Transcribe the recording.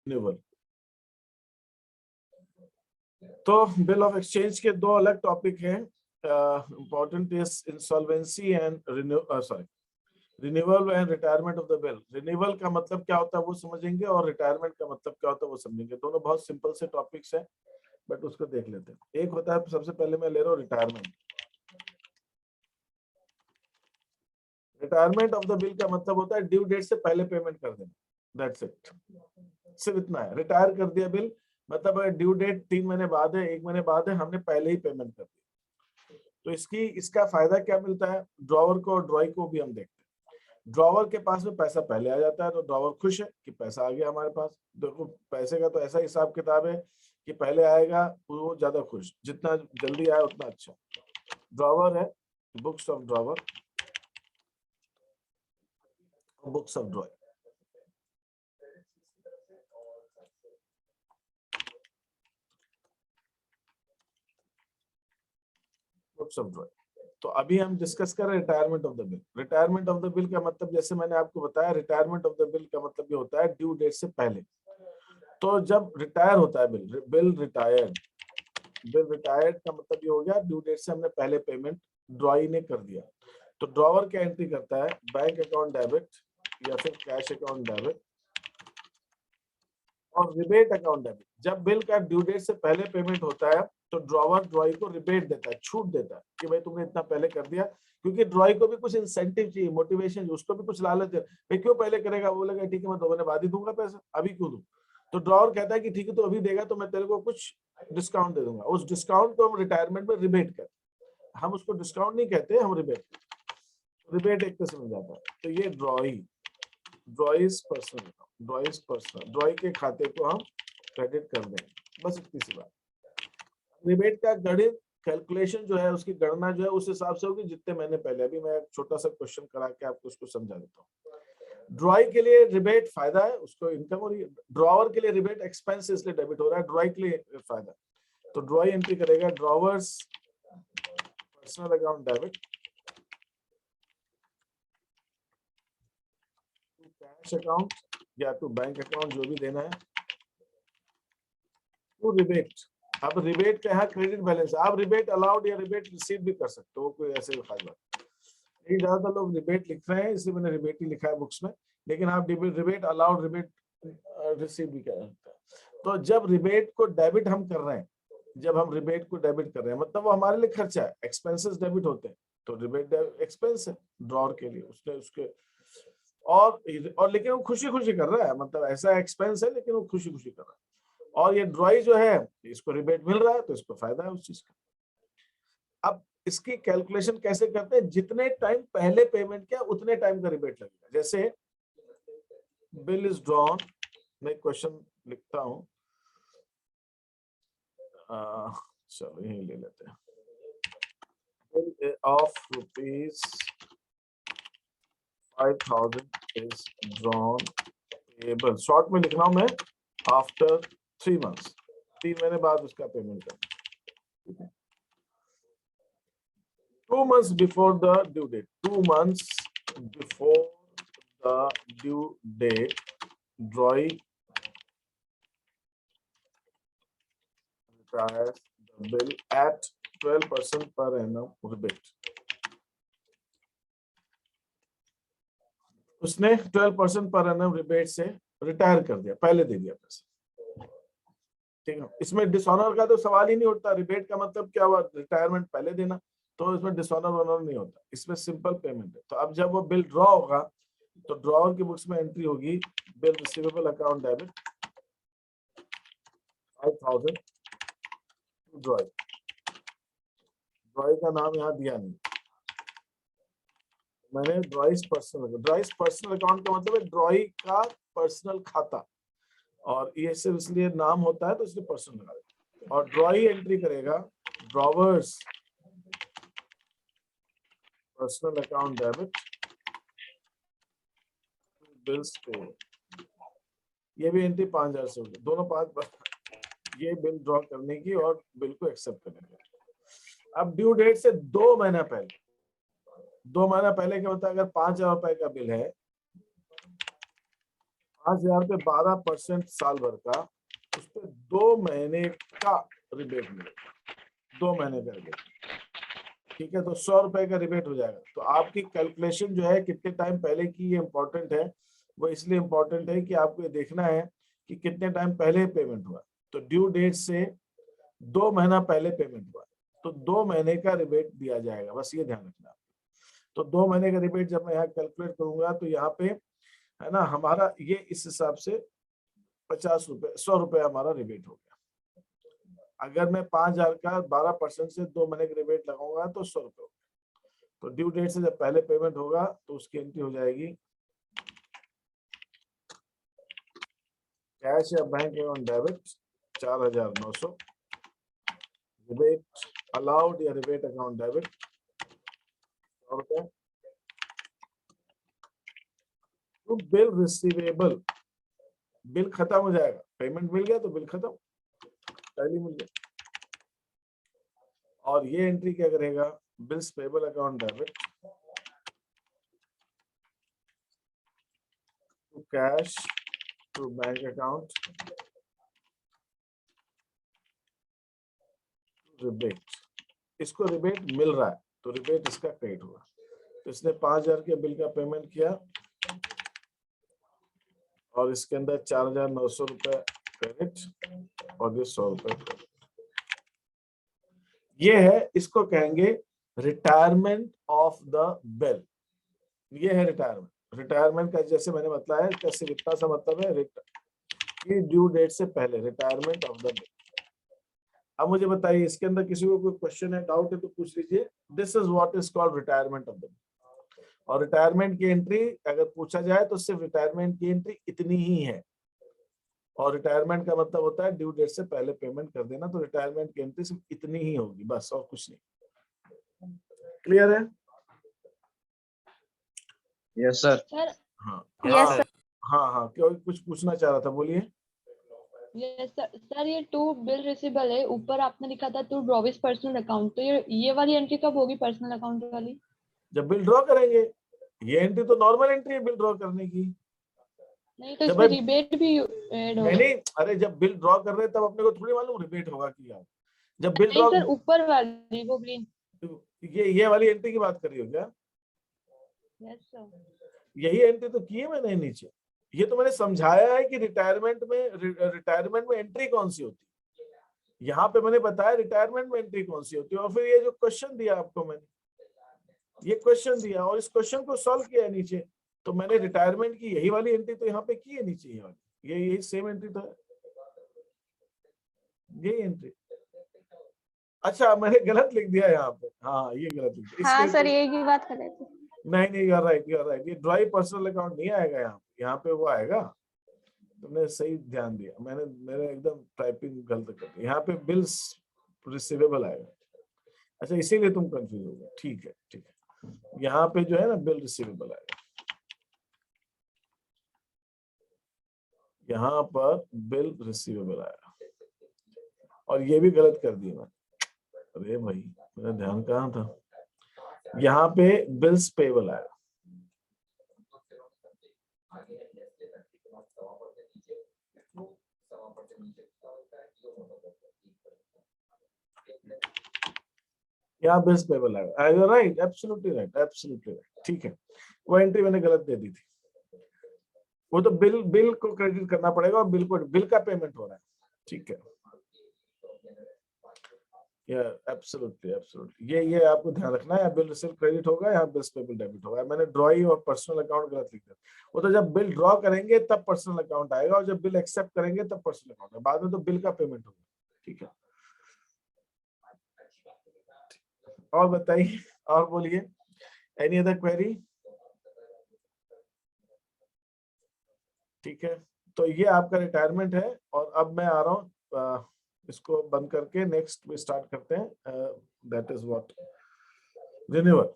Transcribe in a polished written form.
Renewal. तो bill of exchange के दो अलग टॉपिक हैं, important is insolvency and renewal and retirement of the bill. Renewal का मतलब क्या होता है वो समझेंगे, और रिटायरमेंट का मतलब क्या होता है वो समझेंगे। दोनों बहुत सिंपल से टॉपिक्स हैं, बट उसको देख लेते हैं। एक होता है, सबसे पहले मैं ले रहा हूँ retirement. Retirement of the bill का मतलब होता है ड्यू डेट से पहले पेमेंट कर देना, दैट्स इट, सिर्फ इतना है। रिटायर कर दिया बिल मतलब ड्यू डेट 3 महीने बाद है, 1 महीने बाद है, हमने पहले ही पेमेंट कर दी। तो इसका फायदा क्या मिलता है ड्रॉवर को और ड्रॉई को भी हम देखते हैं। ड्रॉवर के पास में पैसा पहले आ जाता है तो ड्रॉवर खुश है कि पैसा आ गया हमारे पास। देखो पैसे का तो ऐसा हिसाब किताब है कि पहले आएगा वो ज्यादा खुश, जितना जल्दी आए उतना अच्छा। ड्रॉवर है books of drawer, books of ड्रॉई। Books of ड्रॉई। तो अभी हम डिस्कस कर रहे हैं retirement of the bill. Retirement of the bill का मतलब जैसे मैंने आपको बताया, रिटायरमेंट ऑफ द बिल का मतलब ये होता है ड्यू डेट से पहले। तो जब रिटायर होता है बिल रिटायर्ड का मतलब ये हो गया ड्यू डेट से हमने पहले पेमेंट ड्रॉई ने कर दिया। तो ड्रॉवर क्या एंट्री करता है, बैंक अकाउंट डेबिट या फिर कैश अकाउंट डेबिट और रिबेट अकाउंट डेबिट। जब बिल का ड्यू डेट से पहले पेमेंट होता है तो ड्रॉवर ड्रॉई को रिबेट देता है, छूट देता है कि भाई तुमने इतना पहले कर दिया, क्योंकि ड्रॉई को भी कुछ इंसेंटिव चाहिए, मोटिवेशन, उसको भी कुछ लालच है। भाई क्यों पहले करेगा, वो बोलेगा ठीक है मैं 2 महीने बाद ही दूंगा पैसा, अभी क्यों दूं। तो ड्रॉवर कहता है कि ठीक है तो अभी देगा तो मैं तेरे को कुछ डिस्काउंट दे दूंगा। उस डिस्काउंट को हम रिटायरमेंट में रिबेट करते हैं। हम उसको डिस्काउंट नहीं कहते, हम रिबेट एक किस्म में जाता है। तो ये ड्रॉइज पर्सनल ड्रॉई के खाते को हम क्रेडिट कर देंगे, बस इतनी सी बात। रिबेट का गणित कैलकुलेशन जो है, उसकी गणना जो है उस हिसाब से होगी जितने मैंने पहले, अभी मैं एक छोटा सा क्वेश्चन करा के आपको उसको समझा देता हूँ। ड्रॉई के लिए रिबेट फायदा है, उसको इनकम हो रही है। ड्रॉवर के लिए रिबेट एक्सपेंस इसलिए डेबिट हो रहा है, ड्रॉई के लिए फायदा। तो ड्रॉई एंट्री करेगा drawers personal account debit cash account या टू बैंक अकाउंट, जो भी देना है, टू रिबेट। अब रिबेट का है क्रेडिट बैलेंस, आप रिबेट अलाउड या रिबेट रिसीव भी कर सकते हो, कोई ऐसे खास बात नहीं। ज्यादातर लोग रिबेट लिख रहे हैं इसलिए मैंने रिबेट ही लिखा है बुक्स में, लेकिन आप रिबेट अलाउड रिबेट रिसीव भी कर सकते हैं। तो जब रिबेट को डेबिट हम कर रहे हैं, जब हम रिबेट को डेबिट कर रहे हैं मतलब वो हमारे लिए खर्चा है, एक्सपेंसेस डेबिट होते हैं, तो रिबेट एक्सपेंस है ड्रॉर के लिए, उसने उसके और लेकिन वो खुशी खुशी कर रहा है, मतलब ऐसा एक्सपेंस है लेकिन वो खुशी खुशी कर रहा है। और ये ड्रॉई जो है इसको रिबेट मिल रहा है तो इसको फायदा है उस चीज का। अब इसकी कैलकुलेशन कैसे करते हैं, जितने टाइम पहले पेमेंट किया उतने टाइम का रिबेट लगेगा। जैसे बिल इज ड्रॉन, मैं क्वेश्चन लिखता हूं, चलो यही ले लेते हैं। Bill of ₹5,000 is drawn payable, short में लिख रहा हूं मैं, आफ्टर 3 months, 3 महीने बाद उसका पेमेंट करना। 2 months before the due date, 2 months before the due date, drawing retires the bill at 12% per annum rebate. उसने 12% पर annum रिबेट से रिटायर कर दिया, पहले दे दिया पैसा, ठीक है। इसमें डिसऑनर का तो सवाल ही नहीं उठता, रिबेट का मतलब क्या हुआ, रिटायरमेंट पहले देना, तो इसमें डिसऑनर वॉनर नहीं होता, इसमें सिंपल पेमेंट है। तो अब जब वो बिल ड्रॉ होगा तो ड्रॉवर की बुक्स में एंट्री होगी बिल रिसीवेबल अकाउंट डेबिट 5,000 ड्रॉय। ड्रॉय का नाम यहाँ दिया नहीं मैंने, ड्रॉइस पर्सनल अकाउंट का मतलब है ड्रॉई का पर्सनल खाता, और ये सिर्फ इसलिए नाम होता है तो इसलिए पर्सनल लगा देते। और ड्रॉई एंट्री करेगा drawers personal account debit bills पे, ये भी एंट्री 5,000 से होगी, दोनों 5, ये बिल ड्रॉ करने की और बिल को एक्सेप्ट करने की। अब ड्यू डेट से 2 महीना पहले, 2 महीना पहले क्या होता है, अगर 5,000 रुपए का बिल है, 5,000 पे 12% साल भर का, उस पे 2 महीने का रिबेट मिलेगा, 2 महीने का रिबेट। ठीक है, तो 100 रुपए का रिबेट हो जाएगा। तो आपकी कैलकुलेशन जो है कितने टाइम पहले की, ये इंपॉर्टेंट है। वो इसलिए इंपॉर्टेंट है कि आपको ये देखना है कि कितने टाइम पहले पेमेंट हुआ। तो ड्यू डेट से 2 महीना पहले पेमेंट हुआ तो 2 महीने का रिबेट दिया जाएगा, बस ये ध्यान रखना। तो 2 महीने का रिबेट जब मैं यहाँ कैलकुलेट करूंगा तो यहाँ पे है ना हमारा ये इस हिसाब से 50 रुपए 100 रुपए हमारा रिबेट हो गया। अगर मैं 5,000 का 12% से 2 महीने का रिबेट लगाऊंगा तो 100 रुपए होगा। तो ड्यू डेट से जब पहले पेमेंट होगा तो उसकी एंट्री हो जाएगी कैश या bank account debit 4,900, rebate allowed या रिबेट अकाउंट डेबिट 100 रुपए, तो बिल रिसीवेबल, बिल खत्म हो जाएगा, पेमेंट मिल गया तो बिल खत्म, टैली मिल गया। और ये एंट्री क्या करेगा, bills payable account debit to cash to bank account rebate, इसको रिबेट मिल रहा है तो रिबेट इसका क्रेडिट हुआ। तो इसने 5,000 के बिल का पेमेंट किया और इसके अंदर 4,900 रुपए क्रेडिट और ये 100 रुपए क्रेडिट। ये है, इसको कहेंगे रिटायरमेंट ऑफ द बिल। ये है रिटायरमेंट। रिटायरमेंट का जैसे मैंने बताया कैसे इतना सा मतलब है कि ड्यू डेट से पहले, रिटायरमेंट ऑफ द बिल। अब मुझे बताइए इसके अंदर किसी को कोई क्वेश्चन है, डाउट है तो पूछ लीजिए। This is what is called retirement of the bill. और रिटायरमेंट की एंट्री अगर पूछा जाए तो सिर्फ रिटायरमेंट की एंट्री इतनी ही है। और रिटायरमेंट का मतलब होता है ड्यू डेट से पहले पेमेंट कर देना। तो रिटायरमेंट की एंट्री सिर्फ इतनी ही होगी, बस और कुछ नहीं। क्लियर है? Yes sir. हाँ यस हाँ सर। हाँ हाँ, क्यों कुछ पूछना चाह रहा था, बोलिए। यस सर, ये टू बिल रिसीवेबल है, ऊपर आपने लिखा था टू ड्रॉविस पर्सनल अकाउंट, तो ये वाली एंट्री कब होगी पर्सनल अकाउंट वाली? जब बिल ड्रॉ करेंगे। ये एंट्री तो नॉर्मल एंट्री है बिल ड्रॉ करने की। नहीं तो जब इसमें मैं रिबेट भी ऐड होगा? नहीं, अरे जब बिल ड्रॉ कर रहे हैं तब अपने को थोड़ी मालूम रिबेट होगा कि यार, जब बिल नहीं ड्रॉ, सर, ऊपर वाली वो ग्रीन। ये वाली एंट्री की बात कर रही हो क्या? Yes sir. यही एंट्री तो की है मैंने नीचे। ये तो मैंने समझाया है कि रिटायरमेंट में एंट्री कौन सी होती है। यहाँ पे मैंने बताया रिटायरमेंट में एंट्री कौन सी होती है। और फिर ये जो क्वेश्चन दिया आपको मैंने, ये क्वेश्चन दिया और इस क्वेश्चन को सॉल्व किया है नीचे। तो मैंने रिटायरमेंट की यही वाली एंट्री तो यहाँ पे की है नीचे, ये वाली, यही सेम एंट्री तो है, यही एंट्री। अच्छा मैंने गलत लिख दिया यहाँ पे, हाँ ये गलत लिख दिया। हाँ सर, एक ही बात कर रहे थे। नहीं यार राइट, ये ड्राई पर्सनल अकाउंट नहीं आएगा यहाँ पे वो आएगा। तुमने सही ध्यान दिया, मेरे एकदम टाइपिंग गलत कर दी। यहाँ पे बिल्स रिसीवेबल आएगा। अच्छा इसीलिए तुम कंफ्यूज हो गए, ठीक है। यहाँ पे जो है ना बिल रिसीवेबल आएगा, यहाँ पर बिल रिसीवेबल आएगा। और ये भी गलत कर दिया मैंने, अरे भाई मेरा ध्यान कहाँ था। यहाँ पे बिल्स पेबल आएगा। यहाँ बिल्स पेबल आएगा, राइट, एब्सोल्युटली राइट, ठीक है। वो एंट्री मैंने गलत दे दी थी। वो तो बिल को क्रेडिट करना पड़ेगा और बिल का पेमेंट हो रहा है, ठीक है। एब्सोल्युटली ये आपको ध्यान रखना है। बिल रिसीव क्रेडिट होगा, यहाँ बिल्स पेबल डेबिट होगा। मैंने ड्रॉई और पर्सनल अकाउंट गलत लिख दिया। वो तो जब बिल ड्रॉ करेंगे तब पर्सनल अकाउंट आएगा और जब बिल एक्सेप्ट करेंगे तब पर्सनल अकाउंट आएगा। बाद में तो बिल का पेमेंट होगा, ठीक है। और बताइए, और बोलिए, एनी अदर क्वेरी? ठीक है, तो ये आपका रिटायरमेंट है। और अब मैं आ रहा हूँ, इसको बंद करके नेक्स्ट में स्टार्ट करते हैं। That is what renewal.